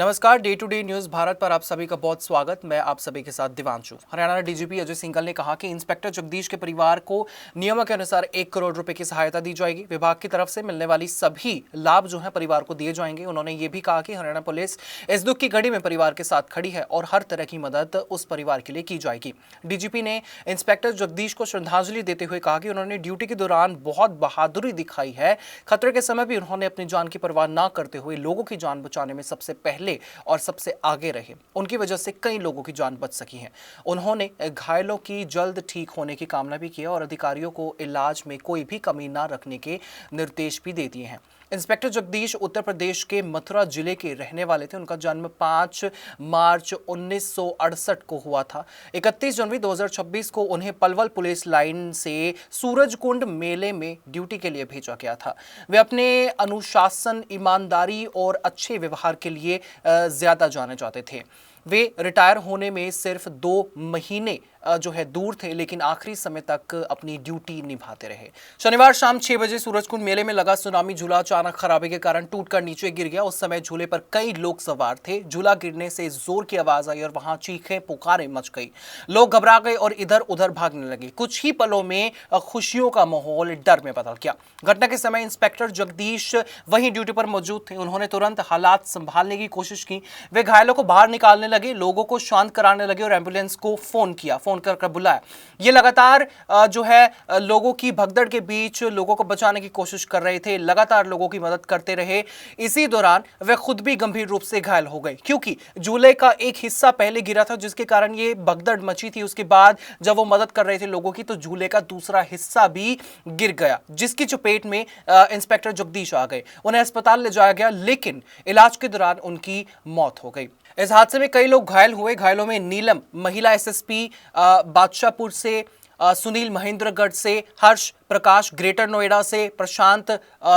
नमस्कार, day to day news Bharat पर आप सभी का बहुत स्वागत। मैं आप सभी के साथ दिवांशु। हरियाणा डीजीपी अजय सिंघल ने कहा कि इंस्पेक्टर जगदीश के परिवार को नियमों के अनुसार 1 करोड़ रुपए की सहायता दी जाएगी। विभाग की तरफ से मिलने वाली सभी लाभ जो है परिवार को दिए जाएंगे। उन्होंने ये भी कहा कि हरियाणा पुलिस इस दुख की घड़ी में परिवार के साथ खड़ी है और हर तरह की मदद उस परिवार के लिए की जाएगी। डीजीपी ने इंस्पेक्टर जगदीश को श्रद्धांजलि देते हुए कहा कि उन्होंने ड्यूटी के दौरान बहुत बहादुरी दिखाई है। खतरे के समय भी उन्होंने अपनी जान की परवाह न करते हुए लोगों की जान बचाने में सबसे पहले और सबसे आगे रहे। उनकी वजह से कई लोगों की जान बच सकी है। उन्होंने घायलों की जल्द ठीक होने की कामना भी की और अधिकारियों को इलाज में कोई भी कमी न रखने के निर्देश भी दे दिए हैं। इंस्पेक्टर जगदीश उत्तर प्रदेश के मथुरा जिले के रहने वाले थे। उनका जन्म 5 मार्च 1968 को हुआ था। 31 जनवरी 2026 को उन्हें पलवल पुलिस लाइन से सूरजकुंड मेले में ड्यूटी के लिए भेजा गया था। वे अपने अनुशासन, ईमानदारी और अच्छे व्यवहार के लिए ज्यादा जाने जाते थे। वे रिटायर होने में सिर्फ 2 महीने जो है दूर थे, लेकिन आखिरी समय तक अपनी ड्यूटी निभाते रहे। शनिवार शाम 6 बजे सूरजकुंड मेले में लगा सुनामी झूला अचानक खराबे के कारण टूटकर नीचे गिर गया। उस समय झूले पर कई लोग सवार थे। झूला गिरने से जोर की आवाज आई और वहां चीखें पुकारें मच गई। लोग घबरा गए और इधर उधर भागने लगे। कुछ ही पलों में खुशियों का माहौल डर में बदल गया। घटना के समय इंस्पेक्टर जगदीश वहीं ड्यूटी पर मौजूद थे। उन्होंने तुरंत हालात संभालने की कोशिश की। वे घायलों को बाहर निकालने लगे, लोगों को शांत कराने लगे और एम्बुलेंस को फोन कर बुलाया। ये लगातार जो है लोगों की भगदड़ के बीच लोगों को बचाने की कोशिश कर रहे थे, लगातार लोगों की मदद करते रहे। इसी दौरान वे खुद भी गंभीर रूप से घायल हो गए, क्योंकि झूले का एक हिस्सा पहले गिरा था, जिसके कारण ये भगदड़ मची थी। उसके बाद जब वो मदद कर रहे थे लोगों की, तो झूले का दूसरा हिस्सा भी गिर गया, जिसकी चपेट में इंस्पेक्टर जगदीश आ गए। उन्हें अस्पताल ले जाया गया, लेकिन इलाज के दौरान उनकी मौत हो गई। इस हादसे में कई लोग घायल हुए। घायलों में नीलम महिला एसएसपी बादशाहपुर से, सुनील महेंद्रगढ़ से, हर्ष प्रकाश ग्रेटर नोएडा से, प्रशांत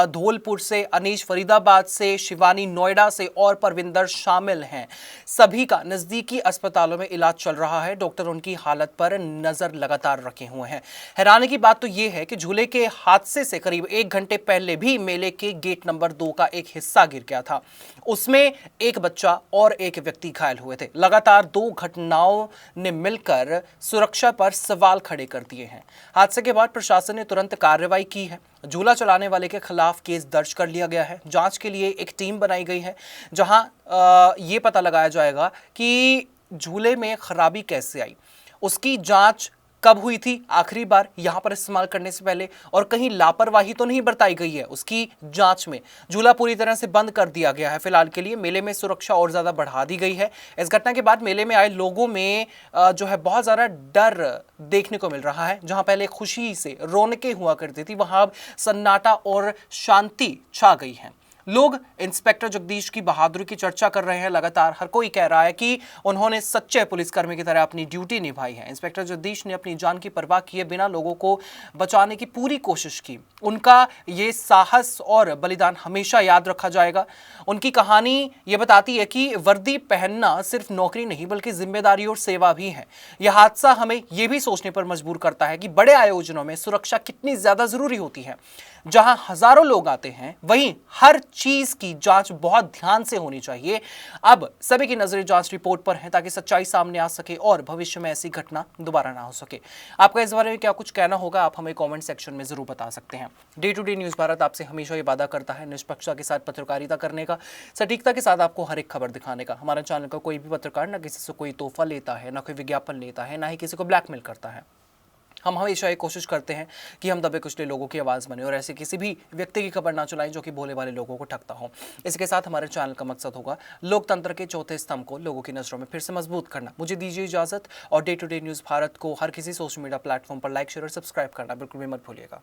धौलपुर से, अनीश फरीदाबाद से, शिवानी नोएडा से और परविंदर शामिल हैं। सभी का नजदीकी अस्पतालों में इलाज चल रहा है। डॉक्टर उनकी हालत पर नजर लगातार रखे हुए हैं। हैरानी की बात तो यह है कि झूले के हादसे से करीब 1 घंटे पहले भी मेले के गेट नंबर 2 का एक हिस्सा गिर गया था। उसमें एक बच्चा और एक व्यक्ति घायल हुए थे। लगातार 2 घटनाओं ने मिलकर सुरक्षा पर सवाल खड़े कर दिए हैं। हादसे के बाद प्रशासन ने तुरंत कार्रवाई की है। झूला चलाने वाले के खिलाफ केस दर्ज कर लिया गया है। जांच के लिए एक टीम बनाई गई है, जहां यह पता लगाया जाएगा कि झूले में खराबी कैसे आई, उसकी जांच कब हुई थी आखिरी बार यहां पर इस्तेमाल करने से पहले, और कहीं लापरवाही तो नहीं बरताई गई है उसकी जांच में। झूला पूरी तरह से बंद कर दिया गया है फिलहाल के लिए। मेले में सुरक्षा और ज्यादा बढ़ा दी गई है। इस घटना के बाद मेले में आए लोगों में जो है बहुत ज्यादा डर देखने को मिल रहा है। जहां पहले खुशी से रौनकें हुआ करती थी, वहां अब सन्नाटा और शांति छा गई है। लोग इंस्पेक्टर जगदीश की बहादुरी की चर्चा कर रहे हैं। लगातार हर कोई कह रहा है कि उन्होंने सच्चे पुलिसकर्मी की तरह अपनी ड्यूटी निभाई है। इंस्पेक्टर जगदीश ने अपनी जान की परवाह किए बिना लोगों को बचाने की पूरी कोशिश की। उनका ये साहस और बलिदान हमेशा याद रखा जाएगा। उनकी कहानी ये बताती है कि वर्दी पहनना सिर्फ नौकरी नहीं, बल्कि जिम्मेदारी और सेवा भी है। यह हादसा हमें यह भी सोचने पर मजबूर करता है कि बड़े आयोजनों में सुरक्षा कितनी ज्यादा जरूरी होती है। जहां हजारों लोग आते हैं, वहीं हर चीज की जांच बहुत ध्यान से होनी चाहिए। अब सभी की नजरें जांच रिपोर्ट पर हैं, ताकि सच्चाई सामने आ सके और भविष्य में ऐसी घटना दोबारा ना हो सके। आपका इस बारे में क्या कुछ कहना होगा, आप हमें कमेंट सेक्शन में जरूर बता सकते हैं। Day to day news Bharat आपसे हमेशा ये वादा करता है निष्पक्षता के साथ पत्रकारिता करने का, सटीकता के साथ आपको हर एक खबर दिखाने का। हमारे चैनल का कोई भी पत्रकार न किसी से कोई तोहफा लेता है, न कोई विज्ञापन लेता है, ना ही किसी को ब्लैकमेल करता है। हम हमेशा ये कोशिश करते हैं कि हम दबे कुचले लोगों की आवाज़ बने और ऐसे किसी भी व्यक्ति की खबर ना चलाएं जो कि भोले वाले लोगों को ठगता हो। इसके साथ हमारे चैनल का मकसद होगा लोकतंत्र के चौथे स्तंभ को लोगों की नजरों में फिर से मजबूत करना। मुझे दीजिए इजाजत, और day to day news Bharat को हर किसी सोशल मीडिया प्लेटफॉर्म पर लाइक, शेयर और सब्सक्राइब करना बिल्कुल भी मत भूलिएगा।